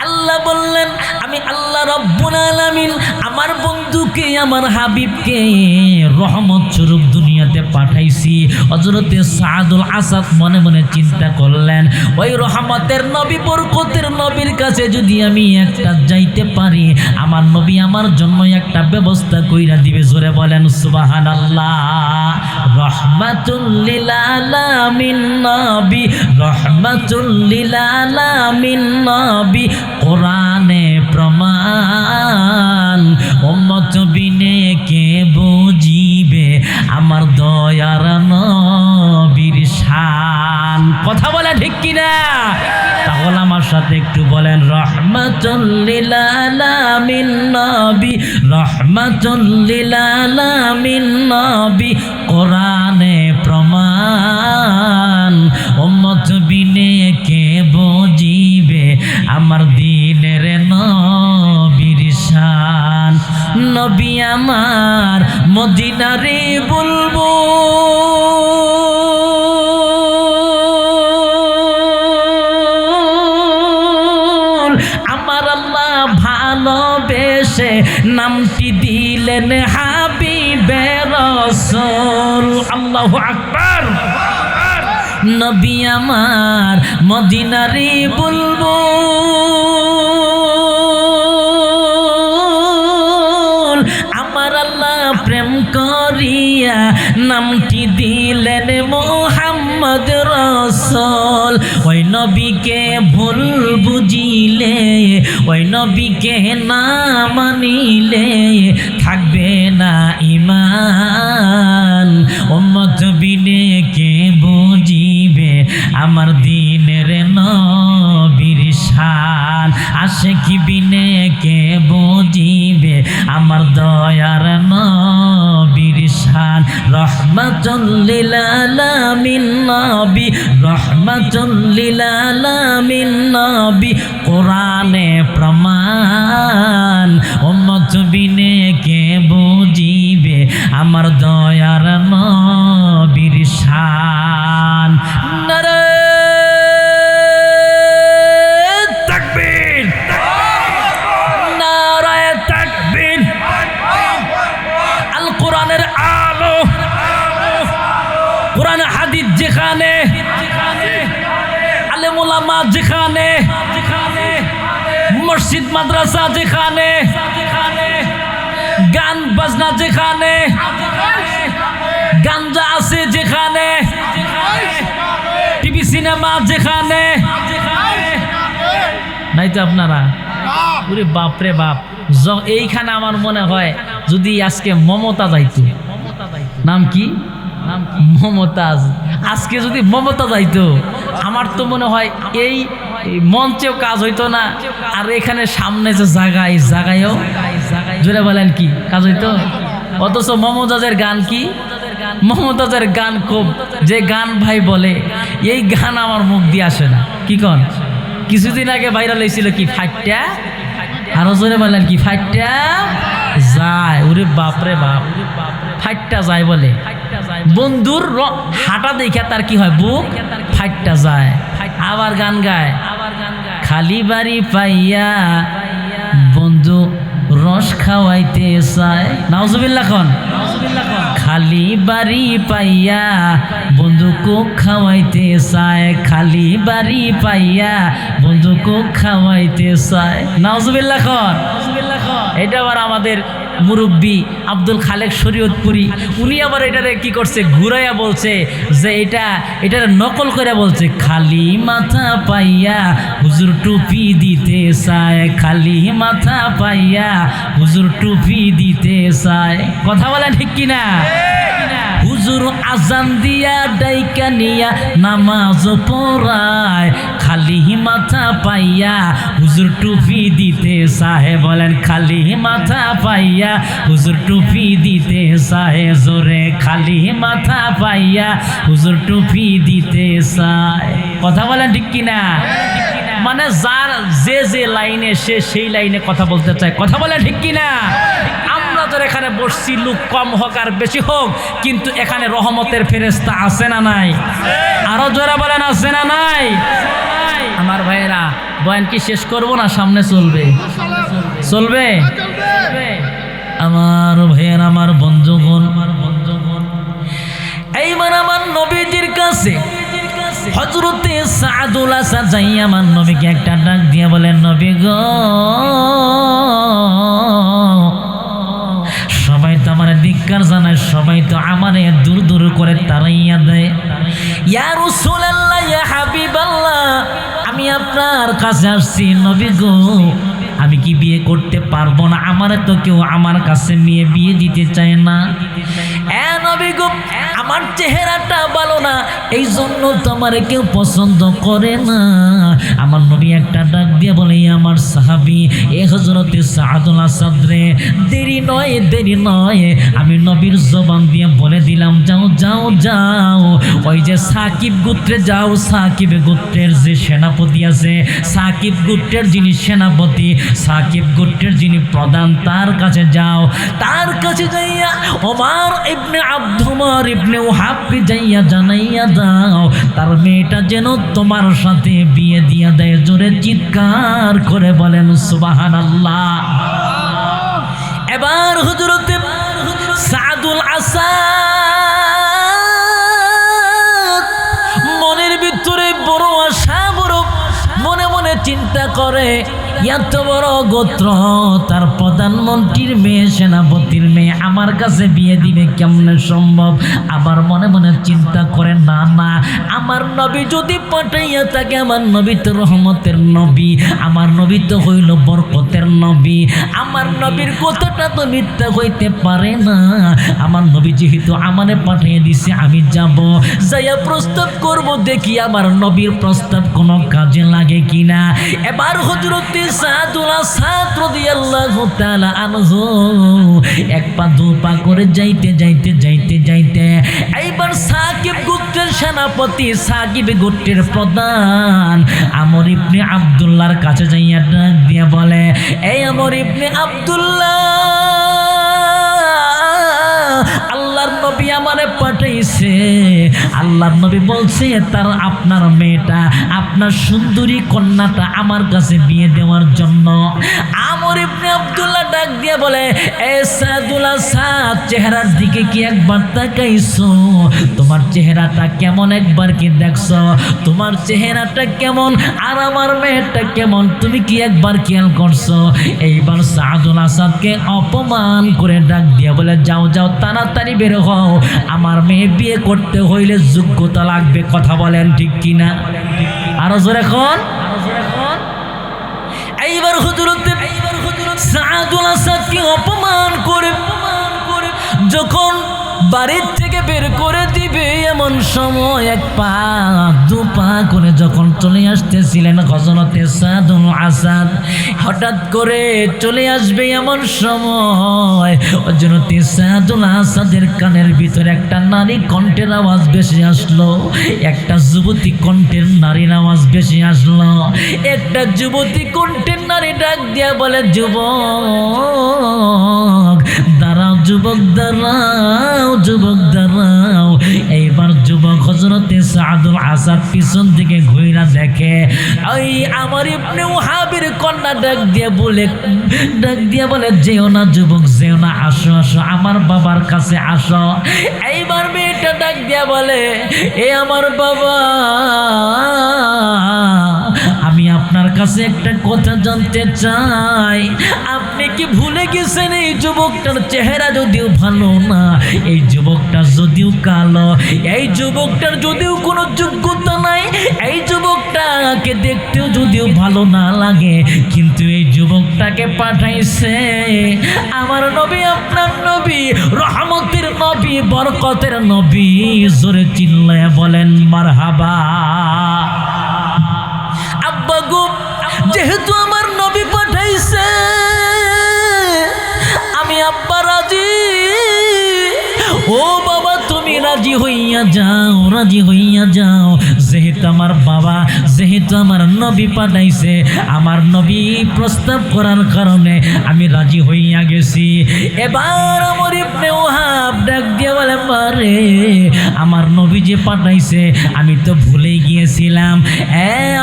আল্লাহ বললেন, আমি আল্লাহ রাব্বুল আলামিন আমার বন্ধুকে, আমার হাবিবকে রহমত স্বরূপ দুনিয়াতে পাঠাইছি। হযরতে সাআদুল আসাদ মনে মনে চিন্তা করলেন, ওই রহমতের নবী, বরকতের নবীর কাছে যদি আমি একটা যাইতে পারি, আমার নবী আমার জন্য একটা ব্যবস্থা কইরা দিবে। জোরে বলেন সুবহানাল্লাহ। রহমাতুল লিল আলামিন নবী, রহমাতুল লিল আলামিন নবী, কোরআনে প্রমাণ, উম্মত বিনে কে কিনা? তাহলে আমার সাথে একটু বলেন রহমাতুল লিল আলামিন নবী, রহমাতুল লিল আলামিন নবী, কোরআনে প্রমাণ। উম্মত বিনে কে বুঝিবে আমার দিনের নবীর শান। নবী আমার মদিনারে বুলবুল, আমার আল্লাহ ভালোবেসে নামটি দিলেন হাবিবে রাসূল। আল্লাহু আকবার। নবী আমার মদিনারে বুলবুল, আমার আল্লাহ প্রেম করিয়া নামটি দিলেন মুহাম্মদ রাসূল। ওই নবীকে ভুল বুঝিলে, ওই নবীকে না মানিলে থাকবে না ঈমান। উম্মত বিনে কে বুঝিবে আমার দিনের নবীর শান। আশিকি বিনে কে বুঝিবে আমার দয়ার নবীর শান। রহমাতুল লিল আলামিন নবী, রহমাতুল লিল আলামিন নবী, কোরআনে প্রমাণ। উম্মত বিনে কে বুঝিবে আমার দয়ার নবীর শান। নারে তাকবীর, নারায়ে তাকবীর। আল কোরআনের আলো, কোরআন হাদিস যেখানে, আলেম ওলামা যেখানে, মসজিদ মাদ্রাসা যেখানে, গান বাজনা যেখানে, গাঞ্জা আছে যেখানে, টিভি সিনেমা যেখানে নাই তো আপনারা, ওরে বাপরে বাপ। এইখানে আমার মনে হয় যদি আজকে মমতা যাইতো, নাম কি? মমতাজ। আজকে যদি মমতা যাইতো, আমার তো মনে হয় এই মঞ্চেও কাজ হইতো না, আর এখানে সামনে যে জায়গা, এই জায়গায়ও জোরে বলেন কি কাজ হইতো। অথচ মমতাজের গান কি? মমতাজের গান খুব, যে গান ভাই বলে, এই গান আমার মুখ দিয়ে আসে না। কি কন? কিছুদিন আগে ভাইরাল হয়েছিল কি ফাইটটা, আরো জোরে বলেন কি ফাইটটা যায়। ওরে বাপরে বাপ, ফাইটটা যায় বলে। বন্ধুর হাঁটা দেখে তার কি হয়, বুক ফাইটটা যায়। আবার গান গায়, খালি বাড়ি পাইয়া বন্ধু রস খাওয়াইতে চায়। নাউজুবিল্লাহ খন। খালি বাড়ি পাইয়া বন্ধু কোক খাওয়াইতে চায়, খালি বাড়ি পাইয়া বন্ধু কোক খাওয়াইতে চায়। নাউজুবিল্লাহ খন। এটা আবার আমাদের মুরব্বী আব্দুল খালেক শরীয়তপুরি, উনি আবার এটারে কি করছে, ঘুরাইয়া বলছে যে এটার নকল করে বলছে, খালি মাথা পাইয়া হুজুর টুপি দিতে চায়, খালি মাথা পাইয়া হুজুর টুপি দিতে চায়। কথা বলেন ঠিক কিনা? হুজুর আজান দিয়া ডাইকা নিয়া নামাজ পড়ায়, খালি মাথা পাইয়া হুজুর টুপি দিতে চায়। বলেন খালি মাথা পাইয়া হুজুর টুপি দিতে চায়। জোরে খালি মাথা পাইয়া হুজুর টুপি দিতে চায়। কথা বলেন ঠিক কিনা? মানে যার যে লাইনে সে সেই লাইনে কথা বলতে চায়। কথা বলেন ঠিক কিনা? আমরা তো এখানে বসছি, লোক কম হোক আর বেশি হোক, কিন্তু এখানে রহমতের ফেরেশতা আছে না নাই? আরো জোরে বলেন আছে না নাই? আমার ভাইয়েরা, বয়ান কি শেষ করব না সামনে চলবে? চলবে। আমার ভাইয়েরা, আমার বন্ধুগণ, এইবার আমার নবীজির কাছে হযরতে সাদুল আসাদ যাই আমার নবীকে একটা ডাক দিয়ে বলেন, নবী গো, সবাই তো আমার ধিক্কার জানায়, সবাই তো আমারে দূর দূর করে তাড়াইয়া দেয়। ইয়া রাসূলুল্লাহ, ইয়া হাবিবাল্লাহ, আমি আপনার কাছে আসছি নবী গো, আমি কি বিয়ে করতে পারবো না? আমার তো কেউ আমার কাছে মেয়ে বিয়ে দিতে চায় না। এ নবী গো, আমার চেহারাটা ভালো না, এই জন্য তো আমার কেউ পছন্দ করে না। আমার নবী একটা ডাক দিয়ে বলে, আমার সাহাবী এ হযরতে সাদুল আসাদ রে, দেরি নয়, আমি নবীর জবান দিয়ে বলে দিলাম, যাও যাও যাও, ওই যে সাকিব গোত্রে যাও, সাকিব গোত্রের যে সেনাপতি আছে, সাকিব গোত্রের যিনি সেনাপতি, সাকিব গোত্রের যিনি প্রধান, তার কাছে যাও। তার কাছে যাইয়া ওমর ইবনে আব্দুমার ইবনে ওহাবকে যাইয়া জানাইয়া দাও, তার মেয়েটা যেন তোমার সাথে বিয়ে দিয়া দেয়। জোরে চিৎকার করে বলেন সুবহানাল্লাহ। এবার হযরতে সাদুল আসাদ মনের ভিতরে বড় আশা, বড় মনে মনে চিন্তা করে, এত বড় গোত্র, তার প্রধানমন্ত্রীর মেয়ে, সেনাপতির মেয়ে আমার কাছে বিয়ে দিবে কেমনে সম্ভব? আবার মনে মনে চিন্তা করে, না না, আমার নবী যদি পাঠাইয়া থাকে, আমার নবী তো রহমতের নবী, আমার নবী তো হইল বরকতের নবী, আমার নবীর কথাটা তো মিথ্যা হইতে পারে না। আমার নবী যেহেতু আমারে পাঠিয়ে দিছে, আমি যাব, যাইয়া প্রস্তাব করব, দেখি আমার নবীর প্রস্তাব কোনো কাজে লাগে কিনা। এবার হযরতে সাদুল আসাদ রাদিয়াল্লাহু তাআলা আনহু এক পা দু পা করে যাইতে এইবার সাকিব গোত্রের সেনাপতি, সাকিব গোত্রের প্রধান আমর ইবনে আব্দুল্লাহর কাছে যাইয়া ডাক দিয়া বলে, এই আমর ইবনে আব্দুল্লাহ, আল্লাহর নবী আমারে পাঠাইছে, আল্লাহর নবী বলছে তার আপনার মেয়েটা, আপনার সুন্দরী কন্যাটা আমার কাছে বিয়ে দেওয়ার জন্য। আমর ইবনে আব্দুল্লাহ ডাক দিয়ে বলে, এ সাদুল আসাদ, চেহারার দিকে কি একবার তাকাইছো? তোমার চেহারাটা কেমন একবার কি দেখছো? তোমার চেহারাটা কেমন আর আমার মেয়েটা কেমন তুমি কি একবার খেয়াল করছো? এইবার সাদুল আসাদকে অপমান করে ডাক দিয়ে বলে, যাও যাও, তাড়াতাড়ি বের হও, আমার মেয়ে বিয়ে করতে হইলে যোগ্যতা লাগবে। কথা বলেন ঠিক কিনা? আরো জোরে কোন? এইবার হযরতে সাদুল আসাদকে অপমান করে যখন বাড়ির থেকে বের করে দিবে, এমন সময় এক পা দু পা করে যখন চলে আসতেছিলেন হযরতে সাদুল আসাদ, হঠাৎ করে চলে আসবে এমন সময় হযরতে সাদুল আসাদের কানের ভিতরে একটা নারী কণ্ঠের আওয়াজ বেশি আসলো, একটা যুবতী কণ্ঠের নারীর আওয়াজ বেশি আসলো। একটা যুবতী কণ্ঠের নারী ডাক দিয়া বলে, যুবক দাঁড়াও, যুবক দাঁড়াও, যুবক দাঁড়াও। এইবার যুবক হযরতে সাদুল আসাদ পিছন দিকে ঘুরে দেখে, ওই আমার ইবনে ওহাবের কন্যা ডাক দিয়ে বলে, যেও না যুবক, যেও না, আসো আসো, আমার বাবার কাছে আসো। এইবার মেয়েটা ডাক দিয়া বলে, এ আমার বাবা, আমি আপনার কাছে একটা কথা জানতে চাই, আপনি কি ভুলে গেছেন এই যুবকটার চেহারা যদিও ভালো না, এই যুবকটা যদিও কালো, এই যুবকটার যদিও কোনো যোগ্যতা নাই, এই যুবকটাকে দেখতেও যদিও ভালো না লাগে, কিন্তু এই যুবকটাকে পাঠাইছে আমার নবী, আপনার নবী, রহমতের নবী, বরকতের নবী। জোরে চিল্লায়া বলেন মারহাবা। আব্বা গো, যেহেতু আমার নবী পাঠাইছে, আমি আব্বা রাজি। ও বাবা, তুমি রাজি হইয়া যাও, রাজি হইয়া যাও। যেহেতু আমার বাবা, যেহেতু আমার নবী পাঠাইছে, আমার নবী প্রস্তাব করার কারণে আমি রাজি হইয়া গেছি। এবার আমার ইবনে ওহাব ডাক দিয়ে বলে, মারে, আমার নবী যে পাঠাইছে আমি তো ভুলে গিয়েছিলাম।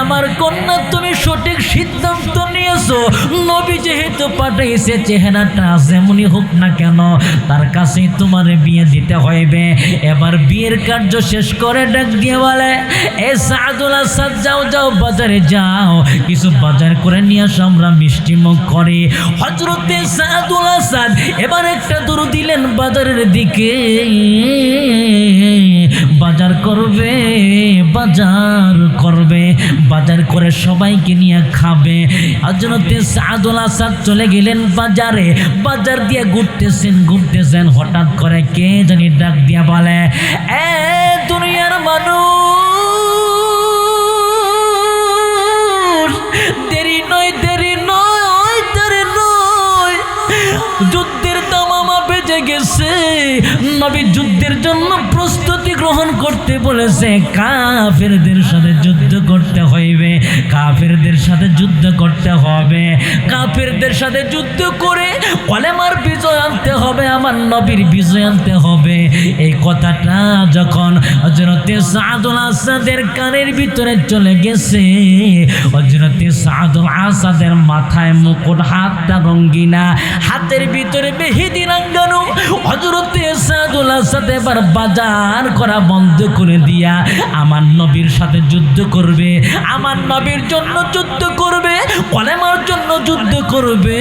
আমার কন্যা, তুমি সঠিক সিদ্ধান্ত নিয়েছো, নবী যেহেতু পাঠাইছে, চেহারাটা যেমনই হোক না কেন তার কাছেই তোমার বিয়ে দিতে হইবে। এবার বিয়ের কার্য শেষ করে ডাক দিয়ে বলে, এ সাদুল আসাদ, যাও যাও, বাজারে যাও, কিছু বাজার করে নিয়ে আসো, আমরা মিষ্টি মুখ করি। হযরতে সাদুল আসাদ এবার একটা দৌড় দিলেন বাজারের দিকে। বাজার করবে, বাজার করবে, বাজার করে সবাইকে নিয়ে খাবে। হযরতে সাদুল আসাদ চলে গেলেন বাজারে, বাজার দিয়ে ঘুরতেছেন, হঠাৎ করে কে জানি ডাক দিয়া বলে, এ দুনিয়ার মানুষ, দেরি নয়, যুদ্ধের দামামা বেজে গেছে। নবী যুদ্ধের জন্য প্রস্তুতি গ্রহণ করতে বলেছে। কাফেরদের সাথে যুদ্ধ করতে হইবে, কাফেরদের সাথে যুদ্ধ করতে হবে, কাফেরদের সাথে যুদ্ধ করে কলেমার বিজয় আনতে হবে, আমার নবীর বিজয় আনতে হবে। এই কথাটা যখন হযরতে সাদুল আসাদের কানের ভিতরে চলে গেছে, হযরতে সাদুল আসাদের মাথায় মুকুট, হাতটা রঙ্গিনা, হাতের ভিতরে মেহেদি রাঙ্গানো। হযরতে সাদুল আসাদ এবার বাজার করা বন্ধ করে দিয়া আমার নবীর সাথে যুদ্ধ করবে, আমার নবীর জন্য যুদ্ধ করবে, কলেমার জন্য যুদ্ধ করবে।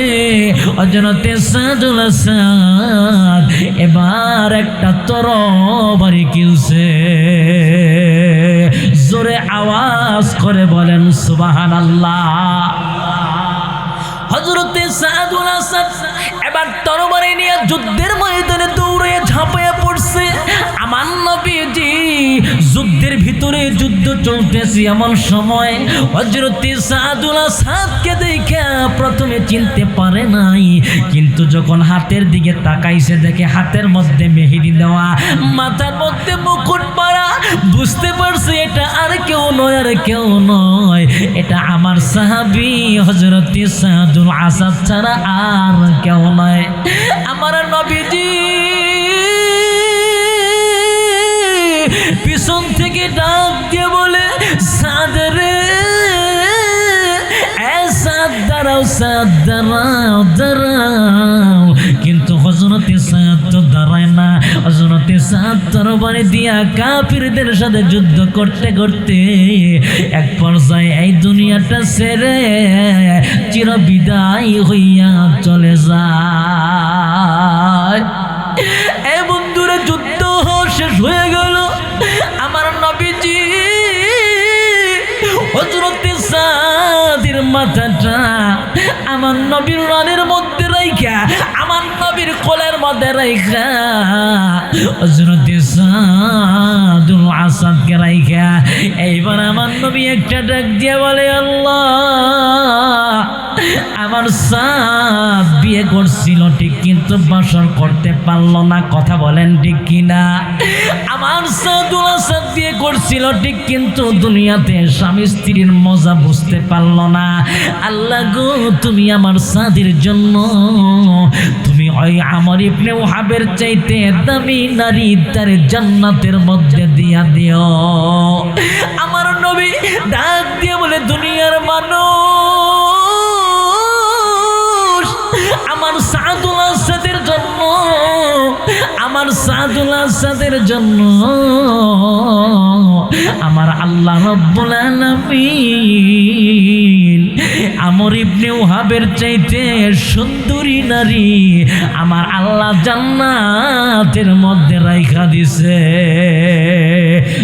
হযরতে সাদুল আসাদ এবার একটা তরবারি কিনছে। জোরে আওয়াজ করে বলেন সুবহানাল্লাহ। হযরতে সাদুল আসাদ এবার তরবারি নিয়ে যুদ্ধের ময়দানে দৌড়ে ঝাঁপিয়ে পড়ছে। আমার নবীজি যুদ্ধের ভিতরে যুদ্ধ চলতেছে, এমন সময় হযরতে সাদুল আসাদকে দেখে প্রথমে চিনতে পারে নাই, কিন্তু যখন হাতের দিকে তাকাইছে দেখে হাতের মধ্যে মেহেদি দেওয়া, মাথার মধ্যে মুকুট পরা, বুঝতে পারছে এটা আর কেউ নয়, এটা আমার সাহাবী হযরতে সাদুল আসাদ ছাড়া আর কেউ নয়। আমার নবীজি পিছন থেকে ডাক দিয়ে বলে, সাদ রে, সাদ দাঁড়াও, সাদ দাঁড়াও। কিন্তু হযরতে সাদ তো দাঁড়ায় না। হযরতে সাদ তরবারি দিয়া কাফিরদের সাথে যুদ্ধ করতে করতে এক পর্যায়ে এই দুনিয়াটা ছেড়ে চিরবিদায় হইয়া চলে যায়। এই বন্ধুরা, যুদ্ধ শেষ হয়ে গেল। আমার নবীজি হযরতে সাদের মাথাটা আমার নবীর রানের মধ্যে রাইখা, আমার নবীর কোলের মধ্যে রাইখা, হযরতে সাদুল আসাদকে রাইখা এইবার আমার নবী একটা ডাক দিয়ে বলে, আল্লাহ, আমার সাদ বিয়ে করছিল ঠিক, কিন্তু বাসর করতে পারলো না। কথা বলেন ঠিক কিনা? আমার সাদুল আসাদ বিয়ে করছিল ঠিক, কিন্তু দুনিয়াতে স্বামী স্ত্রীর মজা বুঝতে পারলো না। আল্লাহ গো, তুমি আমার সাদের জন্য তুমি ওই আমর ইবনে ওহাবের চাইতে দামি নারী তার জান্নাতের মধ্যে দিয়া দিও। আমার নবী ডাক দিয়ে বলে, দুনিয়ার মানুষ, আমার সাদুল আসাদের জন্য, আমার সাদুল আসাদের জন্য আমার আল্লাহ রাব্বুল আলামিন আমর ইবনে ওহাবের চাইতে সুন্দরী নারী আমার আল্লাহ জান্নাতের মধ্যে রাইখা দিছে।